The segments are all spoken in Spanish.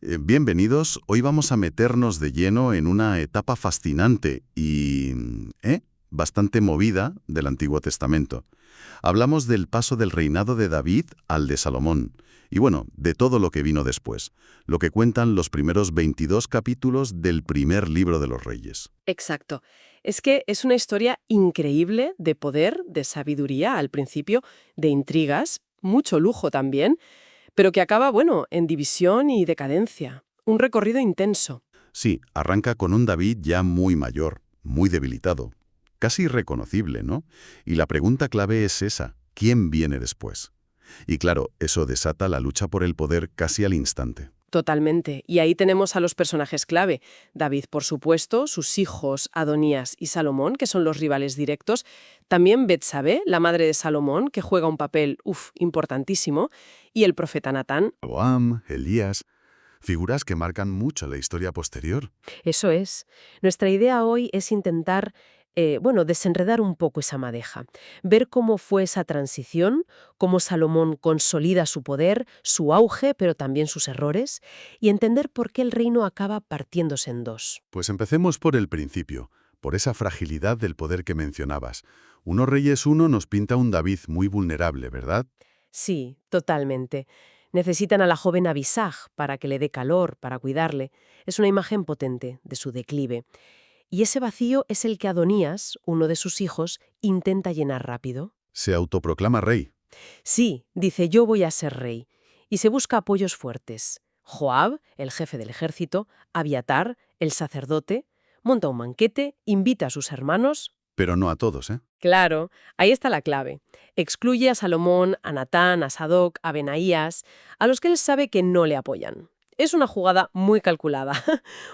Bienvenidos. Hoy vamos a meternos de lleno en una etapa fascinante y bastante movida del Antiguo Testamento. Hablamos del paso del reinado de David al de Salomón y bueno, de todo lo que vino después, lo que cuentan los primeros 22 capítulos del primer libro de los Reyes. Exacto. Es que es una historia increíble de poder, de sabiduría al principio, de intrigas, mucho lujo también, pero que acaba, bueno, en división y decadencia. Un recorrido intenso. Sí, arranca con un David ya muy mayor, muy debilitado, casi irreconocible, ¿no? Y la pregunta clave es esa, ¿quién viene después? Y claro, eso desata la lucha por el poder casi al instante. Totalmente. Y ahí tenemos a los personajes clave. David, por supuesto, sus hijos Adonías y Salomón, que son los rivales directos. También Betsabé, la madre de Salomón, que juega un papel, importantísimo. Y el profeta Natán. Joam, Elías, figuras que marcan mucho la historia posterior. Eso es. Nuestra idea hoy es intentar, desenredar un poco esa madeja, ver cómo fue esa transición, cómo Salomón consolida su poder, su auge, pero también sus errores, y entender por qué el reino acaba partiéndose en dos. Pues empecemos por el principio, por esa fragilidad del poder que mencionabas. 1 Reyes 1 nos pinta un David muy vulnerable, ¿verdad? Sí, totalmente. Necesitan a la joven Abisag para que le dé calor, para cuidarle. Es una imagen potente de su declive. Y ese vacío es el que Adonías, uno de sus hijos, intenta llenar rápido. Se autoproclama rey. Sí, dice yo voy a ser rey, y se busca apoyos fuertes. Joab, el jefe del ejército, Abiatar, el sacerdote, monta un banquete, invita a sus hermanos. Pero no a todos, ¿eh? Claro, ahí está la clave. Excluye a Salomón, a Natán, a Sadoc, a Benaías, a los que él sabe que no le apoyan. Es una jugada muy calculada,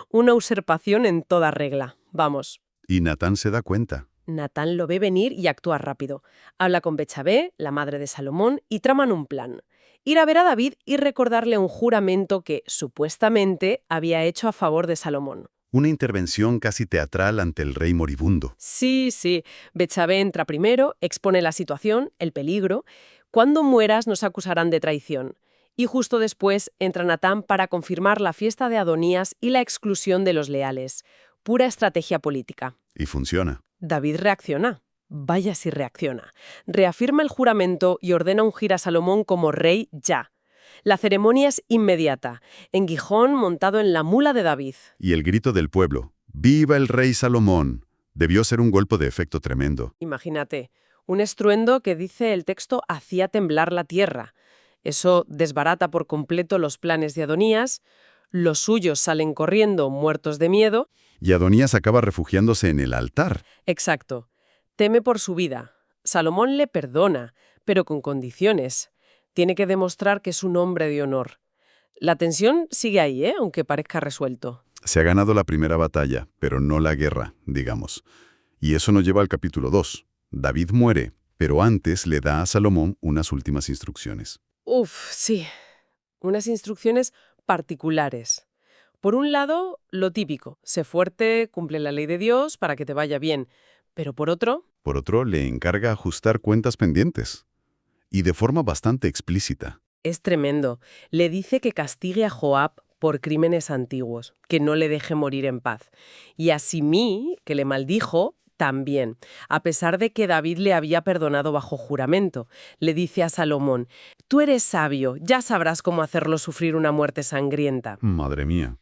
una usurpación en toda regla. Vamos. Y Natán se da cuenta. Natán lo ve venir y actúa rápido. Habla con Betsabé, la madre de Salomón, y traman un plan. Ir a ver a David y recordarle un juramento que, supuestamente, había hecho a favor de Salomón. Una intervención casi teatral ante el rey moribundo. Sí. Betsabé entra primero, expone la situación, el peligro. Cuando mueras nos acusarán de traición. Y justo después entra Natán para confirmar la fiesta de Adonías y la exclusión de los leales. Pura estrategia política. Y funciona. David reacciona. Vaya si reacciona. Reafirma el juramento y ordena ungir a Salomón como rey ya. La ceremonia es inmediata, en Gijón montado en la mula de David. Y el grito del pueblo, ¡Viva el rey Salomón! Debió ser un golpe de efecto tremendo. Imagínate, un estruendo que dice el texto hacía temblar la tierra. Eso desbarata por completo los planes de Adonías, los suyos salen corriendo muertos de miedo. Y Adonías acaba refugiándose en el altar. Exacto. Teme por su vida. Salomón le perdona, pero con condiciones. Tiene que demostrar que es un hombre de honor. La tensión sigue ahí, aunque parezca resuelto. Se ha ganado la primera batalla, pero no la guerra, digamos. Y eso nos lleva al capítulo 2. David muere, pero antes le da a Salomón unas últimas instrucciones. Sí. Unas instrucciones particulares. Por un lado, lo típico. Sé fuerte, cumple la ley de Dios para que te vaya bien. Pero por otro, Por otro, le encarga ajustar cuentas pendientes. Y de forma bastante explícita. es tremendo. Le dice que castigue a Joab por crímenes antiguos, que no le deje morir en paz. Y a Simí, que le maldijo, también, a pesar de que David le había perdonado bajo juramento. Le dice a Salomón, tú eres sabio, ya sabrás cómo hacerlo sufrir una muerte sangrienta. Madre mía.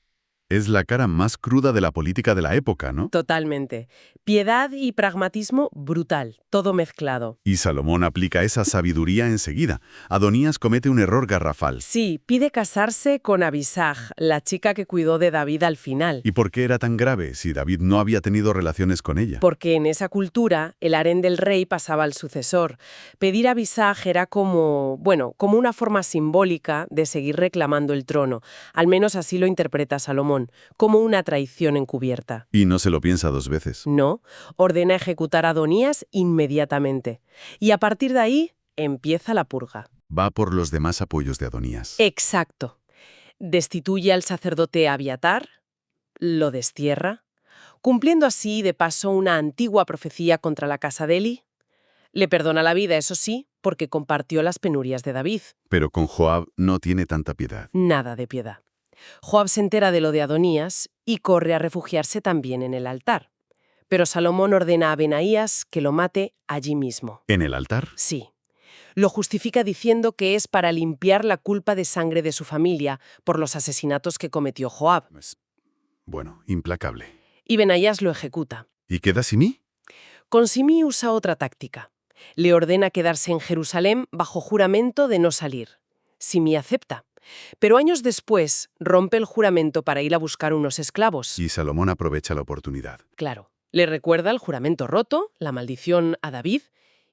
Es la cara más cruda de la política de la época, ¿no? Totalmente. Piedad y pragmatismo brutal, todo mezclado. Y Salomón aplica esa sabiduría enseguida. Adonías comete un error garrafal. Sí, pide casarse con Abisag, la chica que cuidó de David al final. ¿Y por qué era tan grave si David no había tenido relaciones con ella? Porque en esa cultura el harén del rey pasaba al sucesor. Pedir a Abisag era como una forma simbólica de seguir reclamando el trono. Al menos así lo interpreta Salomón, como una traición encubierta. Y no se lo piensa 2 veces. No, ordena ejecutar a Adonías inmediatamente. Y a partir de ahí empieza la purga. Va por los demás apoyos de Adonías. Exacto. Destituye al sacerdote Abiatar, lo destierra, cumpliendo así de paso una antigua profecía contra la casa de Eli. Le perdona la vida, eso sí, porque compartió las penurias de David. Pero con Joab no tiene tanta piedad. Nada de piedad. Joab se entera de lo de Adonías y corre a refugiarse también en el altar. Pero Salomón ordena a Benaías que lo mate allí mismo. ¿En el altar? Sí. Lo justifica diciendo que es para limpiar la culpa de sangre de su familia por los asesinatos que cometió Joab. Bueno, implacable. Y Benaías lo ejecuta. ¿Y queda Simí? Con Simí usa otra táctica. Le ordena quedarse en Jerusalén bajo juramento de no salir. Simí acepta. Pero años después rompe el juramento para ir a buscar unos esclavos. Y Salomón aprovecha la oportunidad. Claro. Le recuerda el juramento roto, la maldición a David,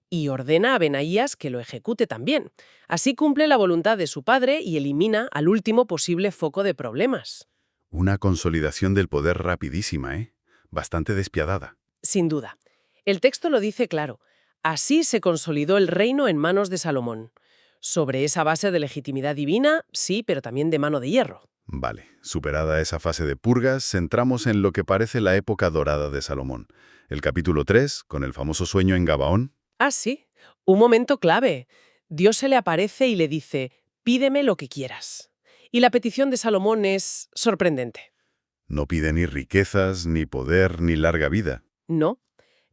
y ordena a Benaías que lo ejecute también. Así cumple la voluntad de su padre y elimina al último posible foco de problemas. Una consolidación del poder rapidísima, ¿eh? Bastante despiadada. Sin duda. El texto lo dice claro. Así se consolidó el reino en manos de Salomón. Sobre esa base de legitimidad divina, sí, pero también de mano de hierro. Vale, superada esa fase de purgas, centramos en lo que parece la época dorada de Salomón. El capítulo 3, con el famoso sueño en Gabaón. Ah, sí. Un momento clave. Dios se le aparece y le dice, pídeme lo que quieras. Y la petición de Salomón es sorprendente. No pide ni riquezas, ni poder, ni larga vida. No.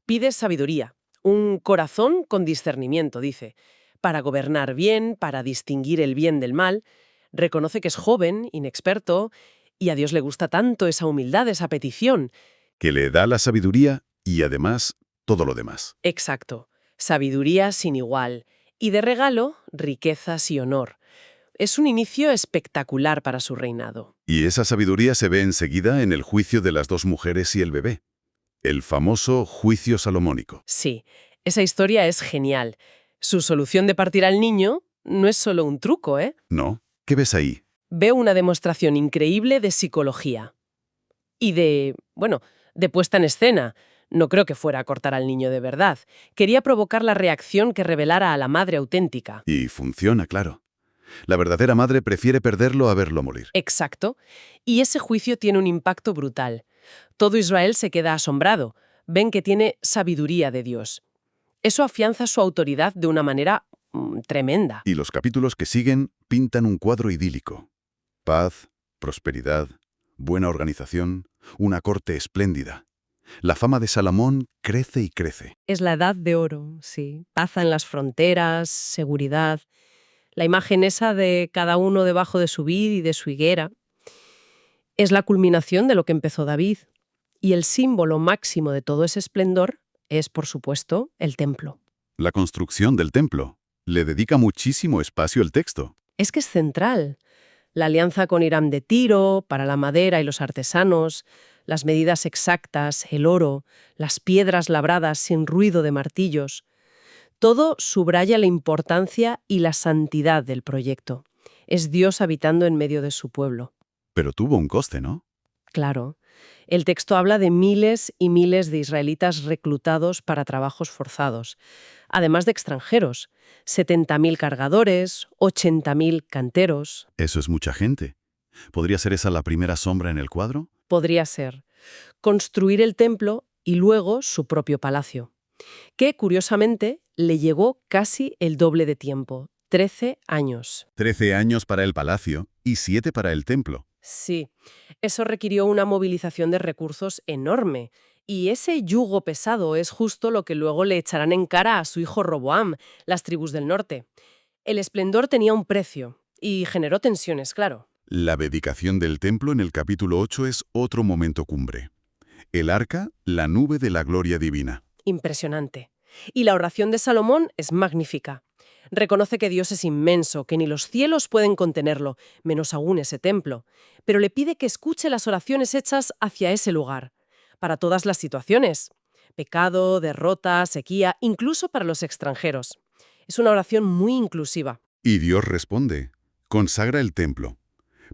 Pide sabiduría. Un corazón con discernimiento, dice. Para gobernar bien, para distinguir el bien del mal. Reconoce que es joven, inexperto, y a Dios le gusta tanto esa humildad, esa petición. Que le da la sabiduría y, además, todo lo demás. Exacto. Sabiduría sin igual. Y de regalo, riquezas y honor. Es un inicio espectacular para su reinado. Y esa sabiduría se ve enseguida en el juicio de las dos mujeres y el bebé. El famoso juicio salomónico. Sí, esa historia es genial. Su solución de partir al niño no es solo un truco, ¿eh? ¿No? ¿Qué ves ahí? Veo una demostración increíble de psicología. Y de puesta en escena. No creo que fuera a cortar al niño de verdad. Quería provocar la reacción que revelara a la madre auténtica. Y funciona, claro. La verdadera madre prefiere perderlo a verlo morir. Exacto. Y ese juicio tiene un impacto brutal. Todo Israel se queda asombrado. Ven que tiene sabiduría de Dios. Eso afianza su autoridad de una manera tremenda. Y los capítulos que siguen pintan un cuadro idílico. Paz, prosperidad, buena organización, una corte espléndida. La fama de Salomón crece y crece. Es la edad de oro, sí. Paz en las fronteras, seguridad. La imagen esa de cada uno debajo de su vid y de su higuera. Es la culminación de lo que empezó David. Y el símbolo máximo de todo ese esplendor es, por supuesto, el templo. La construcción del templo. Le dedica muchísimo espacio el texto. Es que es central. La alianza con Hiram de Tiro, para la madera y los artesanos, las medidas exactas, el oro, las piedras labradas sin ruido de martillos. Todo subraya la importancia y la santidad del proyecto. Es Dios habitando en medio de su pueblo. Pero tuvo un coste, ¿no? Claro. El texto habla de miles y miles de israelitas reclutados para trabajos forzados, además de extranjeros, 70.000 cargadores, 80.000 canteros. Eso es mucha gente. ¿Podría ser esa la primera sombra en el cuadro? Podría ser. Construir el templo y luego su propio palacio, que, curiosamente, le llevó casi el doble de tiempo, 13 años. 13 años para el palacio y 7 para el templo. Sí, eso requirió una movilización de recursos enorme. Y ese yugo pesado es justo lo que luego le echarán en cara a su hijo Roboam, las tribus del norte. El esplendor tenía un precio y generó tensiones, claro. La dedicación del templo en el capítulo 8 es otro momento cumbre. El arca, la nube de la gloria divina. Impresionante. Y la oración de Salomón es magnífica. Reconoce que Dios es inmenso, que ni los cielos pueden contenerlo, menos aún ese templo. Pero le pide que escuche las oraciones hechas hacia ese lugar, para todas las situaciones. Pecado, derrota, sequía, incluso para los extranjeros. Es una oración muy inclusiva. Y Dios responde, consagra el templo,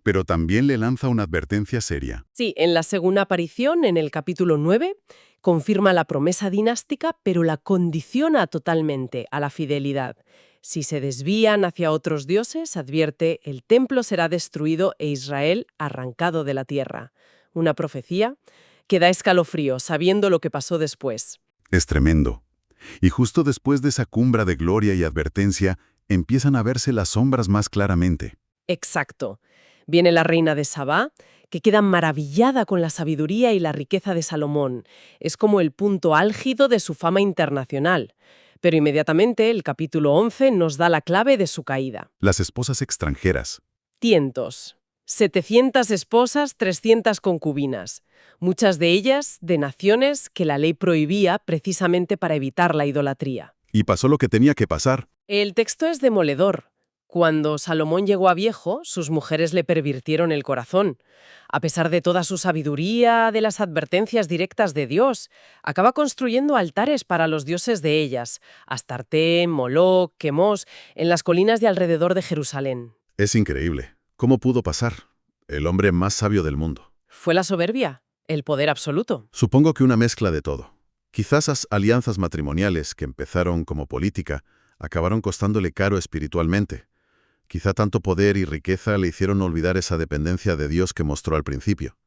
pero también le lanza una advertencia seria. Sí, en la segunda aparición, en el capítulo 9, confirma la promesa dinástica, pero la condiciona totalmente a la fidelidad. Si se desvían hacia otros dioses, advierte, el templo será destruido e Israel arrancado de la tierra. Una profecía que da escalofrío sabiendo lo que pasó después. Es tremendo. Y justo después de esa cumbre de gloria y advertencia, empiezan a verse las sombras más claramente. Exacto. Viene la reina de Sabá, que queda maravillada con la sabiduría y la riqueza de Salomón. Es como el punto álgido de su fama internacional. Pero inmediatamente el capítulo 11 nos da la clave de su caída. Las esposas extranjeras. Tientos. 700 esposas, 300 concubinas. Muchas de ellas de naciones que la ley prohibía precisamente para evitar la idolatría. Y pasó lo que tenía que pasar. El texto es demoledor. Cuando Salomón llegó a viejo, sus mujeres le pervirtieron el corazón. A pesar de toda su sabiduría, de las advertencias directas de Dios, acaba construyendo altares para los dioses de ellas, Astarte, Moloc, Quemos, en las colinas de alrededor de Jerusalén. Es increíble. ¿Cómo pudo pasar? El hombre más sabio del mundo. ¿Fue la soberbia? ¿El poder absoluto? Supongo que una mezcla de todo. Quizás las alianzas matrimoniales que empezaron como política acabaron costándole caro espiritualmente. Quizá tanto poder y riqueza le hicieron olvidar esa dependencia de Dios que mostró al principio.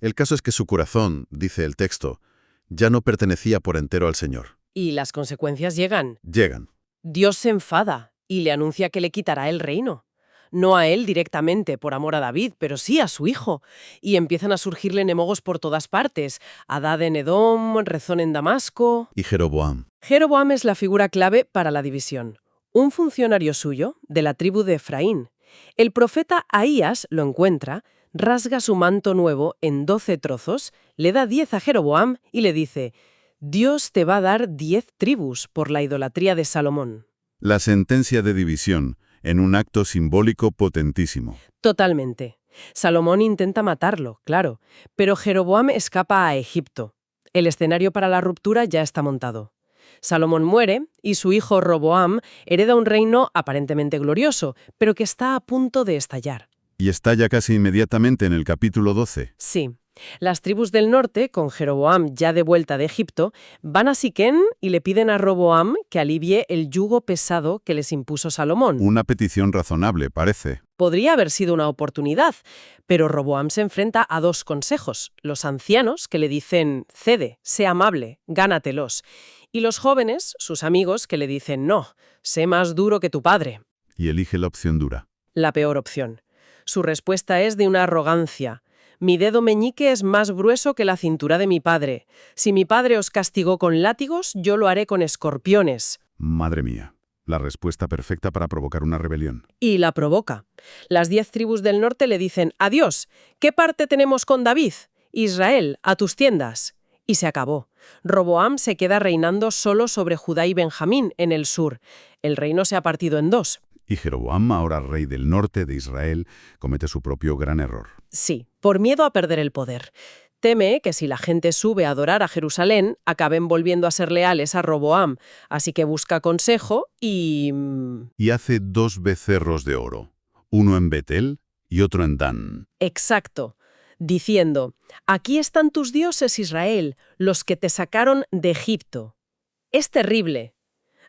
El caso es que su corazón, dice el texto, ya no pertenecía por entero al Señor. Y las consecuencias llegan. Llegan. Dios se enfada y le anuncia que le quitará el reino. No a él directamente, por amor a David, pero sí a su hijo. Y empiezan a surgirle enemigos por todas partes. Hadad en Edom, Rezón en Damasco. Y Jeroboam. Jeroboam es la figura clave para la división. Un funcionario suyo, de la tribu de Efraín. El profeta Ahías lo encuentra, rasga su manto nuevo en 12 trozos, le da 10 a Jeroboam y le dice: Dios te va a dar 10 tribus por la idolatría de Salomón. La sentencia de división, en un acto simbólico potentísimo. Totalmente. Salomón intenta matarlo, claro, pero Jeroboam escapa a Egipto. El escenario para la ruptura ya está montado. Salomón muere y su hijo Roboam hereda un reino aparentemente glorioso, pero que está a punto de estallar. Y estalla casi inmediatamente en el capítulo 12. Sí. Las tribus del norte, con Jeroboam ya de vuelta de Egipto, van a Siquén y le piden a Roboam que alivie el yugo pesado que les impuso Salomón. Una petición razonable, parece. Podría haber sido una oportunidad, pero Roboam se enfrenta a 2 consejos. Los ancianos, que le dicen: cede, sé amable, gánatelos. Y los jóvenes, sus amigos, que le dicen: no, sé más duro que tu padre. Y elige la opción dura. La peor opción. Su respuesta es de una arrogancia. Mi dedo meñique es más grueso que la cintura de mi padre. Si mi padre os castigó con látigos, yo lo haré con escorpiones. Madre mía. La respuesta perfecta para provocar una rebelión. Y la provoca. Las 10 tribus del norte le dicen: adiós, ¿qué parte tenemos con David? Israel, a tus tiendas. Y se acabó. Roboam se queda reinando solo sobre Judá y Benjamín en el sur. El reino se ha partido en 2. Y Jeroboam, ahora rey del norte de Israel, comete su propio gran error. Sí, por miedo a perder el poder. Teme que si la gente sube a adorar a Jerusalén, acaben volviendo a ser leales a Roboam. Así que busca consejo y... Y hace 2 becerros de oro, uno en Betel y otro en Dan. Exacto. Diciendo: aquí están tus dioses, Israel, los que te sacaron de Egipto. Es terrible.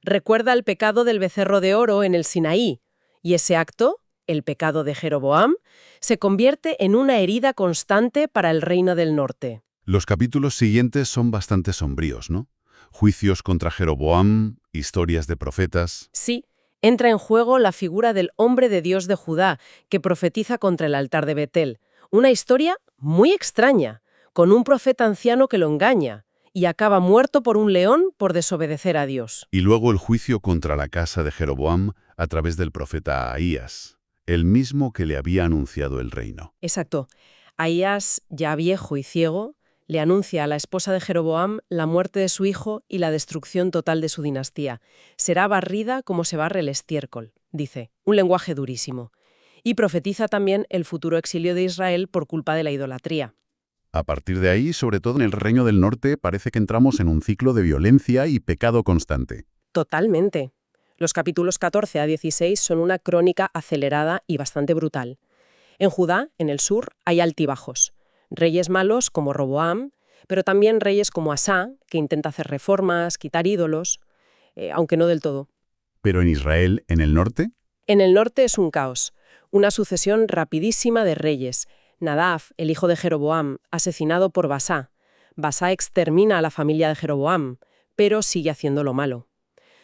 Recuerda el pecado del becerro de oro en el Sinaí, y ese acto, el pecado de Jeroboam, se convierte en una herida constante para el reino del norte. Los capítulos siguientes son bastante sombríos, ¿no? Juicios contra Jeroboam, historias de profetas. Sí, entra en juego la figura del hombre de Dios de Judá, que profetiza contra el altar de Betel. Una historia muy extraña, con un profeta anciano que lo engaña, y acaba muerto por un león por desobedecer a Dios. Y luego el juicio contra la casa de Jeroboam a través del profeta Ahías, el mismo que le había anunciado el reino. Exacto. Ahías, ya viejo y ciego, le anuncia a la esposa de Jeroboam la muerte de su hijo y la destrucción total de su dinastía. Será barrida como se barre el estiércol, dice, un lenguaje durísimo. Y profetiza también el futuro exilio de Israel por culpa de la idolatría. A partir de ahí, sobre todo en el Reino del Norte, parece que entramos en un ciclo de violencia y pecado constante. Totalmente. Los capítulos 14 a 16 son una crónica acelerada y bastante brutal. En Judá, en el sur, hay altibajos. Reyes malos como Roboam, pero también reyes como Asá, que intenta hacer reformas, quitar ídolos, aunque no del todo. ¿Pero en Israel, en el norte? En el norte es un caos, una sucesión rapidísima de reyes. Nadab, el hijo de Jeroboam, asesinado por Basá. Basá extermina a la familia de Jeroboam, pero sigue haciendo lo malo.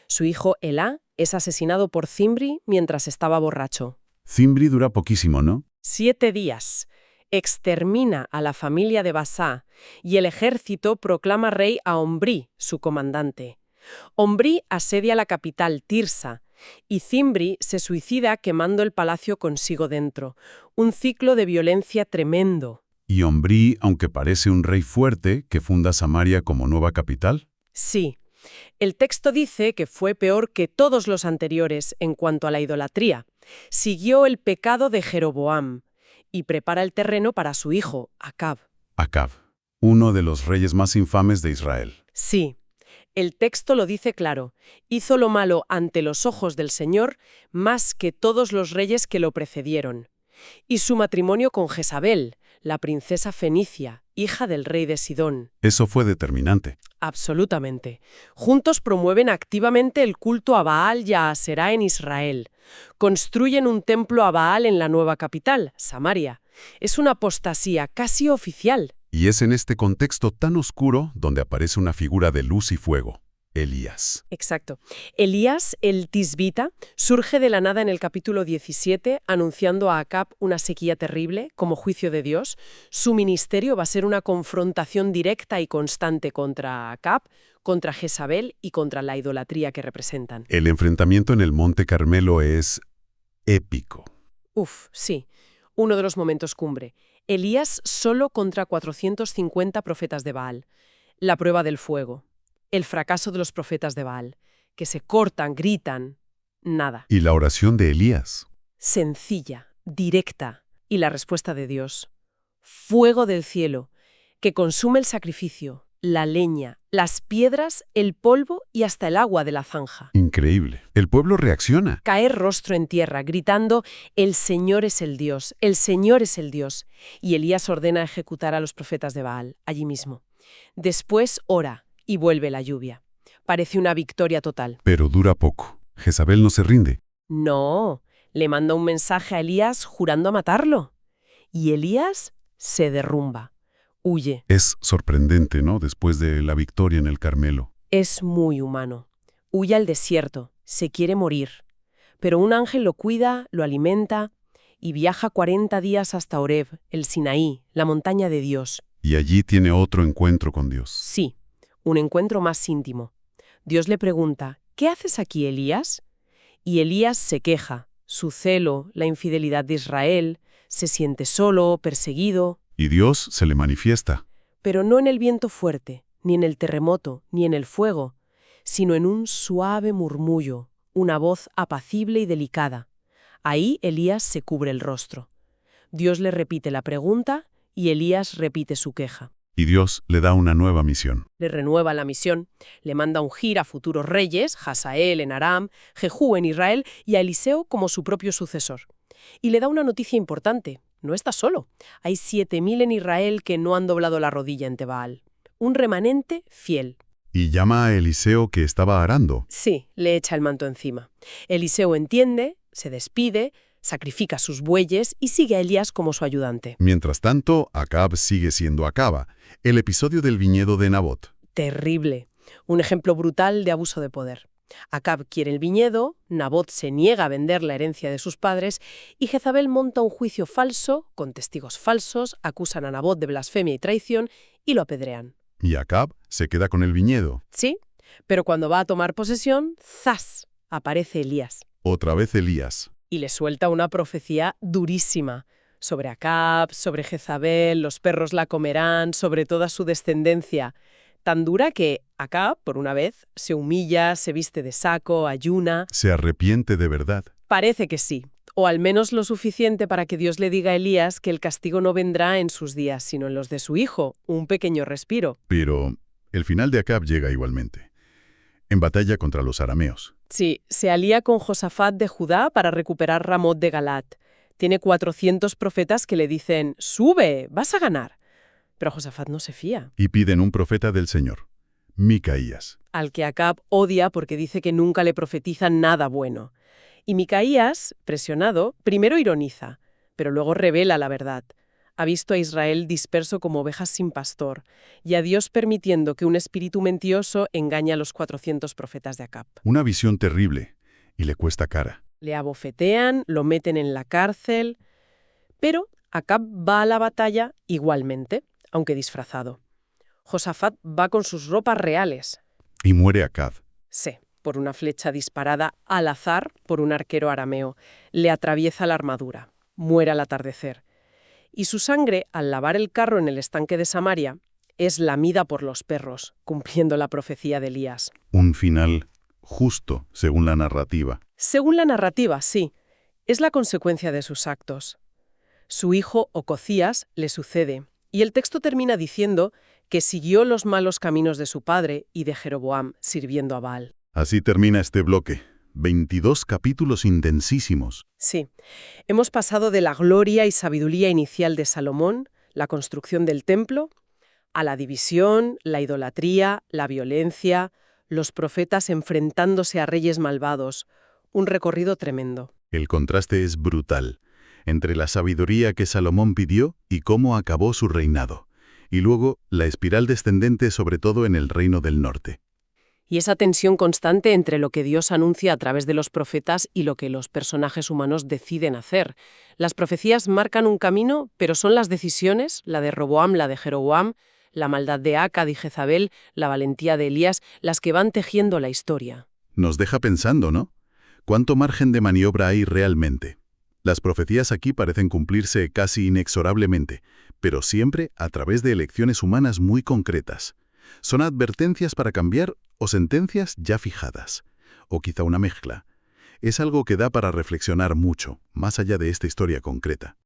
Su hijo Elá es asesinado por Zimbri mientras estaba borracho. Zimbri dura poquísimo, ¿no? 7 días. Extermina a la familia de Basá y el ejército proclama rey a Omri, su comandante. Omri asedia la capital, Tirsa, y Zimbri se suicida quemando el palacio consigo dentro. Un ciclo de violencia tremendo. Y Omri, aunque parece un rey fuerte, que funda Samaria como nueva capital. Sí. El texto dice que fue peor que todos los anteriores en cuanto a la idolatría. Siguió el pecado de Jeroboam y prepara el terreno para su hijo, Acab. Acab, uno de los reyes más infames de Israel. Sí, el texto lo dice claro. Hizo lo malo ante los ojos del Señor más que todos los reyes que lo precedieron. Y su matrimonio con Jezabel, la princesa fenicia, hija del rey de Sidón. Eso fue determinante. Absolutamente. Juntos promueven activamente el culto a Baal y a Aserá en Israel. Construyen un templo a Baal en la nueva capital, Samaria. Es una apostasía casi oficial. Y es en este contexto tan oscuro donde aparece una figura de luz y fuego, Elías. Exacto. Elías, el tisbita, surge de la nada en el capítulo 17, anunciando a Acab una sequía terrible como juicio de Dios. Su ministerio va a ser una confrontación directa y constante contra Acab, contra Jezabel y contra la idolatría que representan. El enfrentamiento en el Monte Carmelo es épico. Sí. Uno de los momentos cumbre. Elías solo contra 450 profetas de Baal. La prueba del fuego. El fracaso de los profetas de Baal, que se cortan, gritan, nada. ¿Y la oración de Elías? Sencilla, directa, y la respuesta de Dios. Fuego del cielo, que consume el sacrificio, la leña, las piedras, el polvo y hasta el agua de la zanja. Increíble. El pueblo reacciona. Caer rostro en tierra, gritando, el Señor es el Dios, el Señor es el Dios. Y Elías ordena ejecutar a los profetas de Baal, allí mismo. Después ora. Y vuelve la lluvia. Parece una victoria total. Pero dura poco. Jezabel no se rinde. No, le manda un mensaje a Elías jurando a matarlo. Y Elías se derrumba, huye. Es sorprendente, ¿no? Después de la victoria en el Carmelo. Es muy humano. Huye al desierto, se quiere morir. Pero un ángel lo cuida, lo alimenta y viaja 40 días hasta Horeb, el Sinaí, la montaña de Dios. Y allí tiene otro encuentro con Dios. Sí. Un encuentro más íntimo. Dios le pregunta, ¿qué haces aquí, Elías? Y Elías se queja. Su celo, la infidelidad de Israel, se siente solo, perseguido. Y Dios se le manifiesta. Pero no en el viento fuerte, ni en el terremoto, ni en el fuego, sino en un suave murmullo, una voz apacible y delicada. Ahí Elías se cubre el rostro. Dios le repite la pregunta y Elías repite su queja. Y Dios le da una nueva misión. Le renueva la misión, le manda ungir a futuros reyes, Hazael en Aram, Jehú en Israel y a Eliseo como su propio sucesor. Y le da una noticia importante, no está solo. Hay 7.000 en Israel que no han doblado la rodilla ante Baal. Un remanente fiel. Y llama a Eliseo que estaba arando. Sí, le echa el manto encima. Eliseo entiende, se despide, sacrifica sus bueyes y sigue a Elías como su ayudante. Mientras tanto, Acab sigue siendo Acaba. El episodio del viñedo de Nabot. Terrible. Un ejemplo brutal de abuso de poder. Acab quiere el viñedo, Nabot se niega a vender la herencia de sus padres y Jezabel monta un juicio falso, con testigos falsos, acusan a Nabot de blasfemia y traición y lo apedrean. Y Acab se queda con el viñedo. Sí, pero cuando va a tomar posesión, ¡zas!, aparece Elías. Otra vez Elías. Y le suelta una profecía durísima sobre Acab, sobre Jezabel, los perros la comerán, sobre toda su descendencia. Tan dura que Acab, por una vez, se humilla, se viste de saco, ayuna. ¿Se arrepiente de verdad? Parece que sí, o al menos lo suficiente para que Dios le diga a Elías que el castigo no vendrá en sus días, sino en los de su hijo, un pequeño respiro. Pero el final de Acab llega igualmente, en batalla contra los arameos. Sí, se alía con Josafat de Judá para recuperar Ramot de Galat. Tiene 400 profetas que le dicen, «¡Sube! ¡Vas a ganar!». Pero Josafat no se fía. Y piden un profeta del Señor, Micaías. Al que Acab odia porque dice que nunca le profetizan nada bueno. Y Micaías, presionado, primero ironiza, pero luego revela la verdad. Ha visto a Israel disperso como ovejas sin pastor, y a Dios permitiendo que un espíritu mentiroso engañe a los 400 profetas de Acab. Una visión terrible, y le cuesta cara. Le abofetean, lo meten en la cárcel, Pero Acab va a la batalla igualmente, aunque disfrazado. Josafat va con sus ropas reales. Y muere Acab. Sí, por una flecha disparada al azar por un arquero arameo. Le atraviesa la armadura. Muere al atardecer. Y su sangre, al lavar el carro en el estanque de Samaria, es lamida por los perros, cumpliendo la profecía de Elías. Un final justo, según la narrativa. Según la narrativa, sí. Es la consecuencia de sus actos. Su hijo Ococías le sucede, y el texto termina diciendo que siguió los malos caminos de su padre y de Jeroboam, sirviendo a Baal. Así termina este bloque. 22 capítulos intensísimos. Sí. Hemos pasado de la gloria y sabiduría inicial de Salomón, la construcción del templo, a la división, la idolatría, la violencia, los profetas enfrentándose a reyes malvados. Un recorrido tremendo. El contraste es brutal entre la sabiduría que Salomón pidió y cómo acabó su reinado, y luego la espiral descendente sobre todo en el reino del norte. Y esa tensión constante entre lo que Dios anuncia a través de los profetas y lo que los personajes humanos deciden hacer. Las profecías marcan un camino, pero son las decisiones, la de Roboam, la de Jeroboam, la maldad de Acab y Jezabel, la valentía de Elías, las que van tejiendo la historia. Nos deja pensando, ¿no? ¿Cuánto margen de maniobra hay realmente? Las profecías aquí parecen cumplirse casi inexorablemente, pero siempre a través de elecciones humanas muy concretas. ¿Son advertencias para cambiar o sentencias ya fijadas? O quizá una mezcla. Es algo que da para reflexionar mucho, más allá de esta historia concreta.